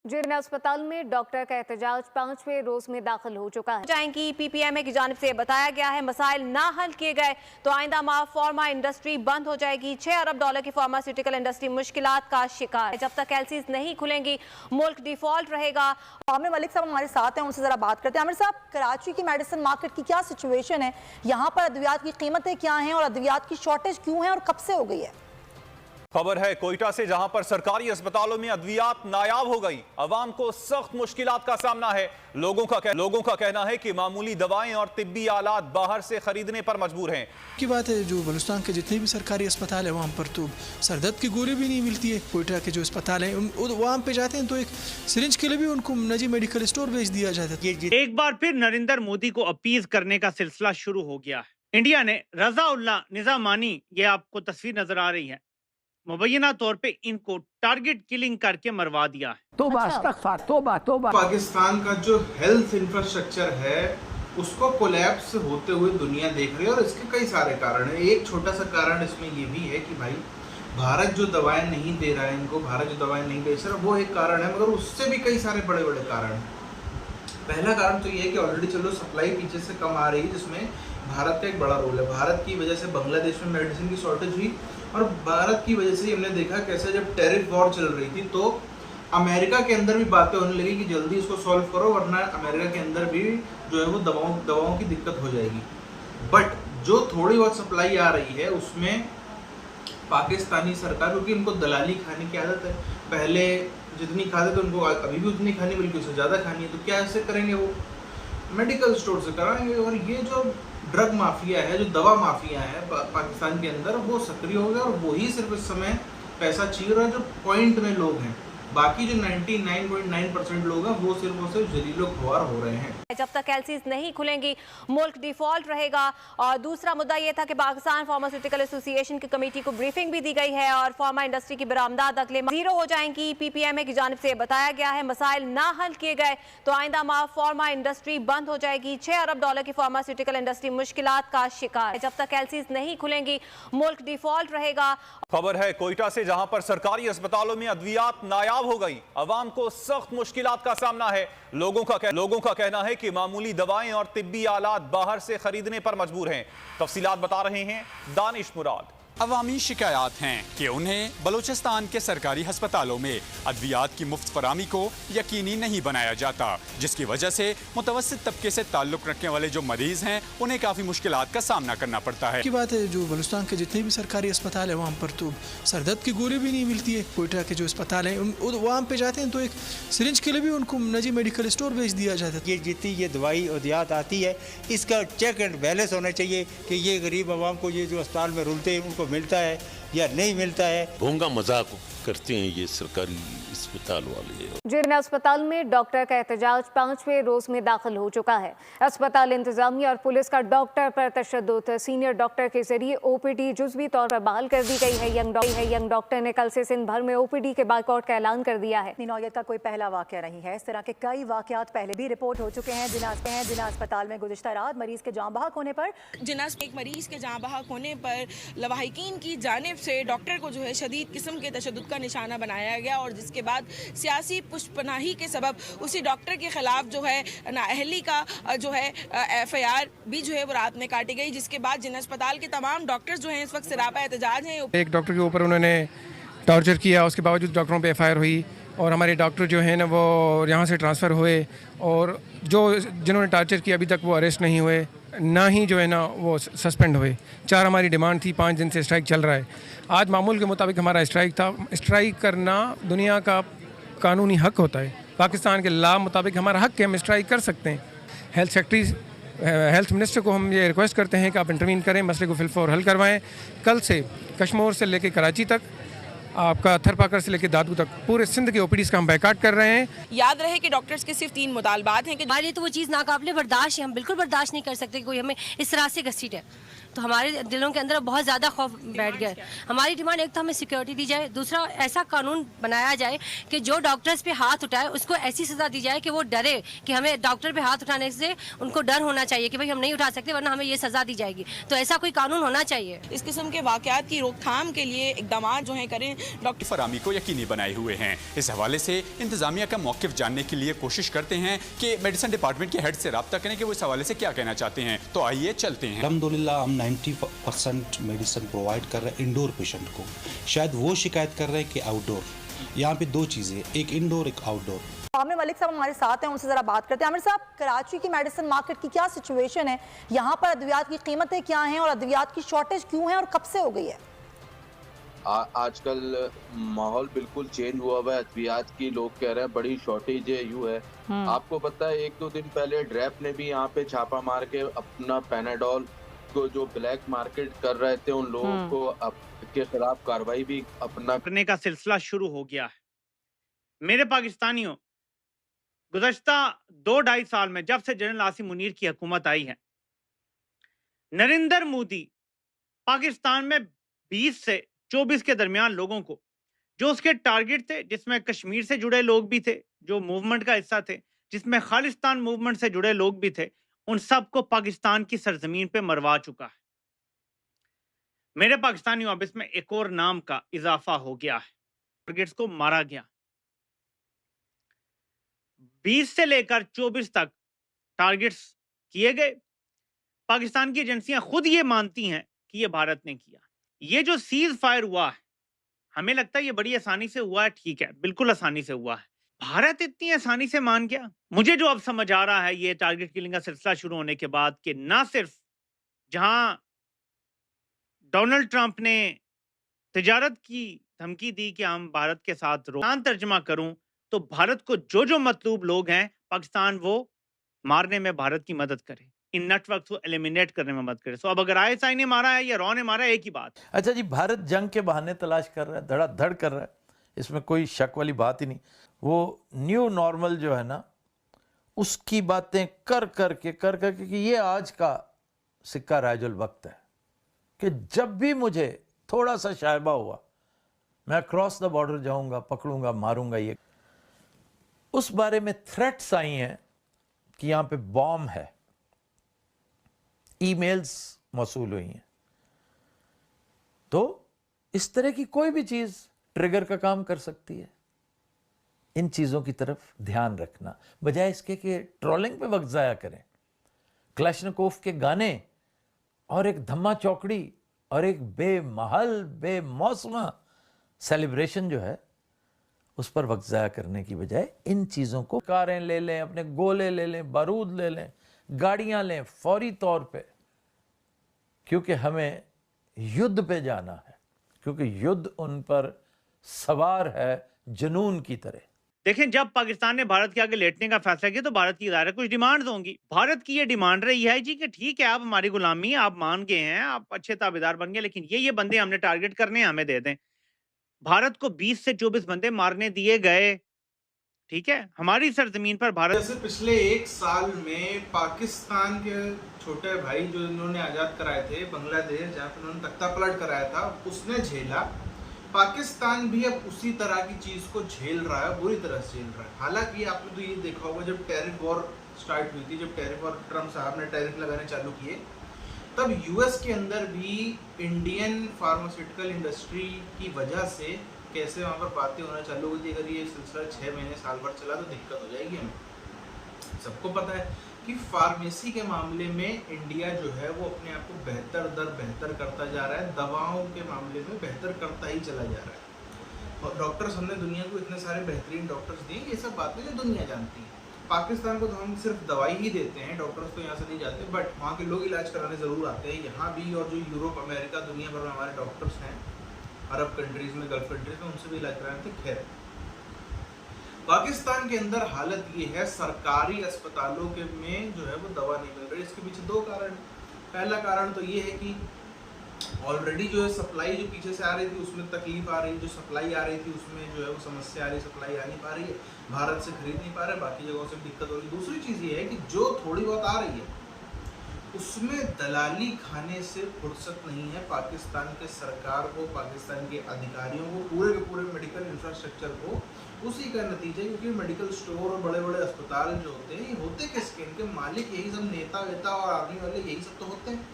जिन अस्पताल में डॉक्टर का एहतजाज 5वें रोज में दाखिल हो चुका है। जाएंगी पीपीएमए की जानिब से बताया गया है मसाइल ना हल किए गए तो आइंदा माह फार्मा इंडस्ट्री बंद हो जाएगी। $6 अरब की फार्मास्यूटिकल इंडस्ट्री मुश्किलात का शिकार है। जब तक एलसीज नहीं खुलेंगी मुल्क डिफॉल्ट रहेगा। आमिर मलिक साहब हमारे साथ हैं, उनसे जरा बात करते हैं। आमिर साहब, कराची की मेडिसिन मार्केट की क्या सिचुएशन है? यहाँ पर अद्वियात की कीमतें क्या हैं और अद्वियात की शॉर्टेज क्यों है और कब से हो गई है? खबर है कोयटा से, जहां पर सरकारी अस्पतालों में अद्वियात नायाब हो गई। अवाम को सख्त मुश्किलात का सामना है। लोगों का कहना है कि मामूली दवाएं और तिब्बी आलात बाहर से खरीदने पर मजबूर हैं। की बात है, जो बलूचिस्तान के जितने भी सरकारी अस्पताल है वहाँ पर तो सरदर्द की गोली भी नहीं मिलती है। कोयटा के जो अस्पताल है वहाँ पे जाते हैं तो एक सिरिंज के लिए भी उनको नजी मेडिकल स्टोर भेज दिया जाता है। एक बार फिर नरेंद्र मोदी को अपीज करने का सिलसिला शुरू हो गया है। इंडिया ने रज़ाउल्लाह निज़ामानी, ये आपको तस्वीर नजर आ रही है, मुबैना तौर पे इनको टारगेट किलिंग करके मरवा दिया है। तोबा। पाकिस्तान का जो हेल्थ इंफ्रास्ट्रक्चर है उसको कोलैप्स होते हुए दुनिया देख रही है और इसके कई सारे कारण है। एक छोटा सा कारण इसमें ये भी है कि भाई भारत जो दवाएं नहीं दे रहा है इनको, भारत जो दवाएं नहीं बेच रहा, वो एक कारण है, मगर उससे भी कई सारे बड़े बड़े कारण हैं। पहला कारण तो ये है कि ऑलरेडी चलो सप्लाई पीछे से कम आ रही है, जिसमें भारत का एक बड़ा रोल है। भारत की वजह से बांग्लादेश में मेडिसिन की शॉर्टेज हुई और भारत की वजह से हमने देखा कैसे जब टैरिफ वॉर चल रही थी तो अमेरिका के अंदर भी बातें होने लगी कि जल्दी इसको सॉल्व करो वरना अमेरिका के अंदर भी जो है वो दवाओं की दिक्कत हो जाएगी। बट जो थोड़ी बहुत सप्लाई आ रही है उसमें पाकिस्तानी सरकार, क्योंकि उनको दलाली खाने की आदत है, पहले जितनी खाते थे उनको अभी भी उतनी खानी, बल्कि उससे ज़्यादा खानी है, तो क्या ऐसे करेंगे? वो मेडिकल स्टोर से कराएंगे। और ये जो ड्रग माफिया है, जो दवा माफिया है पाकिस्तान के अंदर, वो सक्रिय हो गया और वही सिर्फ इस समय पैसा छीन रहा है। जो पॉइंट में लोग हैं, बाकी जो 99.9% लोग हैं वो सिर्फ जलीलो ख्वार हो रहे हैं। जब तक एलसीज नहीं खुलेंगी मुल्क डिफॉल्ट रहेगा। और दूसरा मुद्दा यह था कि पाकिस्तान फार्मास्यूटिकल एसोसिएशन की कमेटी को ब्रीफिंग भी दी गई है और फार्मा इंडस्ट्री की बरामदात अगले जीरो हो जाएंगी। पीपीएमए की जानिब से बताया गया है मसाइल ना हल किए गए तो आइंदा माह फार्मा इंडस्ट्री बंद हो जाएगी। $6 अरब की फार्मास्यूटिकल इंडस्ट्री मुश्किलात का शिकार है। जब तक एलसीज नहीं खुलेंगी मुल्क डिफॉल्ट रहेगा। खबर है कोयटा से, जहां पर सरकारी अस्पतालों में अद्वियात नायाब हो गई। अवाम को सख्त मुश्किलात का सामना है। लोगों का कहना है कि मामूली दवाएं और तिब्बी आलात बाहर से खरीदने पर मजबूर हैं। तफसीलात बता रहे हैं दानिश मुराद। अवामी शिकायत हैं कि उन्हें बलूचिस्तान के सरकारी अस्पतालों में अद्वियात की मुफ्त फरामी को यकीनी नहीं बनाया जाता, जिसकी वजह से मुतवस्सित तबके से ताल्लुक रखने वाले जो मरीज हैं उन्हें काफ़ी मुश्किलात का सामना करना पड़ता है। की बात है, जो बलूचिस्तान के जितने भी सरकारी अस्पताल है वहाँ पर तो सरदर्द की गोली भी नहीं मिलती है। कोयटा के जो अस्पताल है वहाँ पे जाते हैं तो एक सिरिंज के लिए भी उनको नजी मेडिकल स्टोर भेज दिया जाता है। ये जितनी ये दवाई अद्वियात आती है इसका चेक एंड बैलेंस होना चाहिए कि ये गरीब आवाम को ये जो अस्पताल में रुलते हैं उनको मिलता है या नहीं मिलता है। भोंगा मजाक करते हैं ये सरकारी अस्पताल वाले। जिन अस्पताल में डॉक्टर का एहतजाज 5वें रोज में दाखिल हो चुका है। अस्पताल इंतजामिया और पुलिस का डॉक्टर पर तशद्दुद। सीनियर डॉक्टर के जरिए ओपीडी जुज़वी तौर पर बहाल कर दी गई है। यंग डॉक्टर ने कल से सिंध भर में ओपीडी के बाइकआउट का ऐलान कर दिया है। नौयत का कोई पहला वाकया नहीं है। इस तरह के कई वाकयात पहले भी रिपोर्ट हो चुके हैं। जिना अस्पताल में गुज़िश्ता रात मरीज के जाँ बहक होने पर एक मरीज के जाँ बहक होने पर लवाहिकीन की जानिब से डॉक्टर को जो है शदीद किस्म के तशद्दुद का निशाना बनाया गया और जिसके बाद सियासी पुष्पनाही के सबब उसी डॉक्टर के खिलाफ जो है नाअहली का जो है एफआईआर भी जो है वो रात में काटी गई, जिसके बाद जिन अस्पताल के तमाम डॉक्टर्स जो हैं इस वक्त सरापा एहतजाज हैं। एक डॉक्टर के ऊपर उन्होंने टॉर्चर किया, उसके बावजूद डॉक्टरों पे एफआईआर हुई और हमारे डॉक्टर जो हैं ना वो यहाँ से ट्रांसफ़र हुए और जिन्होंने टॉर्चर किया अभी तक वो अरेस्ट नहीं हुए, ना ही जो है ना वो सस्पेंड हुए। 4 हमारी डिमांड थी, 5 दिन से स्ट्राइक चल रहा है। आज मामूल के मुताबिक हमारा स्ट्राइक था। स्ट्राइक करना दुनिया का कानूनी हक होता है। पाकिस्तान के लॉ मुताबिक हमारा हक है, हम स्ट्राइक कर सकते हैं। हेल्थ मिनिस्टर को हम ये रिक्वेस्ट करते हैं कि आप इंटरवीन करें, मसले को फिलफौर हल करवाएं। कल से कश्मीर से लेकर कराची तक, आपका थरपाकर से लेकर दादू तक पूरे सिंध के ओपीडीज़ का हम बैकआउट कर रहे हैं। याद रहे कि डॉक्टर्स के सिर्फ 3 मुतालबात हैं कि हमारे लिए तो वो चीज़ नाकाबिले बर्दाश्त है। हम बिल्कुल बर्दाश्त नहीं कर सकते कि कोई हमें इस तरह से घसीटे। तो हमारे दिलों के अंदर बहुत ज़्यादा खौफ बैठ गया है। हमारी डिमांड एक तो हमें सिक्योरिटी दी जाए, दूसरा ऐसा कानून बनाया जाए कि जो डॉक्टर्स पे हाथ उठाए उसको ऐसी सज़ा दी जाए कि वो डरे, कि हमें डॉक्टर पे हाथ उठाने से उनको डर होना चाहिए कि भाई हम नहीं उठा सकते वरना हमें ये सज़ा दी जाएगी। तो ऐसा कोई कानून होना चाहिए। इस किस्म के वाक़यात की रोकथाम के लिए इक़दाम जो हैं करें। डॉक्टर फरामी को यकीनी बनाए हुए हैं। इस हवाले से इंतजामिया का मौक़िफ़ जानने के लिए कोशिश करते हैं कि मेडिसिन डिपार्टमेंट के हेड से रब्ता करें कि वो इस हवाले से क्या कहना चाहते हैं। तो आइए चलते हैं। अल्हम्दुलिल्लाह हम 90% मेडिसिन प्रोवाइड कर रहे हैं इंडोर पेशेंट को। शायद वो शिकायत कर रहे हैं कि आउटडोर। यहाँ पे दो चीज़ें, एक इंडोर एक आउटडोर। आमिर मलिक साहब हमारे साथ हैं, उनसे ज़रा बात करते हैं। आमिर साहब, कराची की मेडिसिन मार्केट की क्या सिचुएशन है? यहाँ पर अद्वियात की कीमतें क्या हैं और अद्वियात की शॉर्टेज क्यों है और कब से हो गई है? आजकल माहौल बिल्कुल चेंज हुआ हुआ है। अद्वियात की लोग कह रहे हैं बड़ी शॉर्टेज है, यूँ है। आपको पता है 1-2 दिन पहले ड्रैप ने भी यहाँ पे छापा मार के अपना पैनाडोल को जो ब्लैक मार्केट कर रहे थे उन लोगों को के खिलाफ कार्रवाई भी अपना करने का सिलसिला शुरू हो गया है। मेरे पाकिस्तानियों, गुज़श्ता 2-2.5 साल में जब से जनरल आसिम मुनीर की हुकूमत आई है, नरेंद्र मोदी पाकिस्तान में 20 से 24 के दरमियान लोगों को, जो उसके टारगेट थे, जिसमें कश्मीर से जुड़े लोग भी थे, जो मूवमेंट का हिस्सा थे, जिसमें खालिस्तान मूवमेंट से जुड़े लोग भी थे, उन सबको पाकिस्तान की सरजमीन पे मरवा चुका है। मेरे पाकिस्तानियों, अब इसमें एक और नाम का इजाफा हो गया है। टारगेट्स को मारा गया। 20 से लेकर 24 तक टारगेट्स किए गए। पाकिस्तान की एजेंसियां खुद ये मानती हैं कि ये भारत ने किया। ये जो सीज फायर हुआ है, हमें लगता है ये बड़ी आसानी से हुआ है। ठीक है, बिल्कुल आसानी से हुआ है। भारत इतनी आसानी से मान गया? मुझे जो अब समझ आ रहा है ये टारगेट किलिंग का सिलसिला शुरू होने के बाद, कि ना सिर्फ जहां डोनाल्ड ट्रंप ने तिजारत की धमकी दी कि हम भारत के साथ तर्जमा करूं तो भारत को जो मतलूब लोग हैं पाकिस्तान, वो मारने में भारत की मदद करे, इन नेटवर्क को एलिमिनेट करने में मदद करे। सो अब अगर ISI ने मारा है या रॉ ने मारा है, एक ही बात। अच्छा जी, भारत जंग के बहाने तलाश कर रहा है, धड़ाधड़ कर रहा है, इसमें कोई शक वाली बात ही नहीं। वो न्यू नॉर्मल जो है ना, उसकी बातें कर करके कि ये आज का सिक्का राजुल वक्त है कि जब भी मुझे थोड़ा सा शायबा हुआ मैं क्रॉस द बॉर्डर जाऊंगा, पकड़ूंगा, मारूंगा। ये उस बारे में थ्रेट्स आई हैं कि यहाँ पे बॉम्ब है, ईमेल्स मौसूल हुई हैं। तो इस तरह की कोई भी चीज़ ट्रिगर का काम कर सकती है। इन चीज़ों की तरफ ध्यान रखना, बजाय इसके कि ट्रोलिंग पे वक्त ज़ाया करें। क्लैशनिकोव के गाने और एक धम्मा चौकड़ी और एक बेमहल बेमौसमा सेलिब्रेशन जो है, उस पर वक्त ज़ाया करने की बजाय इन चीज़ों को, कारें ले लें, अपने गोले ले लें, बारूद ले लें, गाड़ियाँ लें फौरी तौर पे, क्योंकि हमें युद्ध पे जाना है, क्योंकि युद्ध उन पर सवार है जुनून की तरह। देखें, जब पाकिस्तान ने भारत के आगे लेटने का फैसला किया तो भारत की ज़ाहिर कुछ डिमांड्स होंगी। भारत की ये डिमांड रही है जी कि ठीक है, आप हमारी गुलामी आप मान गए हैं, आप अच्छे ताबेदार बन गए, लेकिन ये बंदे हमने टारगेट करने हैं, हमें दे दें। भारत को 20 से 24 बंदे मारने दिए गए, ठीक है, हमारी सरजमीन पर भारत। जैसे पिछले 1 साल में पाकिस्तान के छोटे भाई जो इन्होंने आज़ाद कराए थे बांग्लादेश, जहाँ पर उन्होंने तख्ता पलट कराया था, उसने झेला। पाकिस्तान भी अब उसी तरह की चीज़ को झेल रहा है, बुरी तरह से झेल रहा है। हालांकि आपने तो ये देखा होगा, जब टैरिफ वॉर स्टार्ट हुई थी, जब टैरिफ वॉर ट्रम्प साहब ने टैरिफ लगाने चालू किए, तब यूएस के अंदर भी इंडियन फार्मास्यूटिकल इंडस्ट्री की वजह से कैसे वहाँ पर बातें होना चालू हुई थी। अगर ये सिलसिला 6 महीने साल भर चला तो दिक्कत हो जाएगी हमें। सबको पता है कि फार्मेसी के मामले में इंडिया जो है वो अपने आप को बेहतर करता जा रहा है, दवाओं के मामले में बेहतर करता ही चला जा रहा है। और डॉक्टर्स, हमने दुनिया को इतने सारे बेहतरीन डॉक्टर्स दिए, ये सब बातें जो दुनिया जानती है। पाकिस्तान को तो हम सिर्फ दवाई ही देते हैं, डॉक्टर्स तो यहाँ से नहीं जाते, बट वहाँ के लोग इलाज कराने ज़रूर आते हैं यहाँ भी। और जो यूरोप, अमेरिका, दुनिया भर में हमारे डॉक्टर्स हैं, अरब कंट्रीज़ में, गल्फ कंट्रीज़ में, उनसे भी इलाज कराने थे। खैर, पाकिस्तान के अंदर हालत ये है, सरकारी अस्पतालों के में जो है वो दवा नहीं मिल रही। इसके पीछे 2 कारण। पहला कारण तो ये है कि ऑलरेडी जो है सप्लाई जो पीछे से आ रही थी उसमें तकलीफ आ रही, जो सप्लाई आ रही थी उसमें जो है वो समस्या आ रही, सप्लाई आ नहीं पा रही है, भारत से खरीद नहीं पा रहे, बाकी जगहों से दिक्कत हो रही। दूसरी चीज़ ये है कि जो थोड़ी बहुत आ रही है उसमें दलाली खाने से फुर्सत नहीं है पाकिस्तान के सरकार को, पाकिस्तान के अधिकारियों को, पूरे के पूरे मेडिकल इंफ्रास्ट्रक्चर को। उसी का नतीजा, क्योंकि मेडिकल स्टोर और बड़े बड़े अस्पताल जो होते हैं, ये होते किसके? इनके मालिक यही सब नेता वेता और आर्मी वाले यही सब तो होते हैं।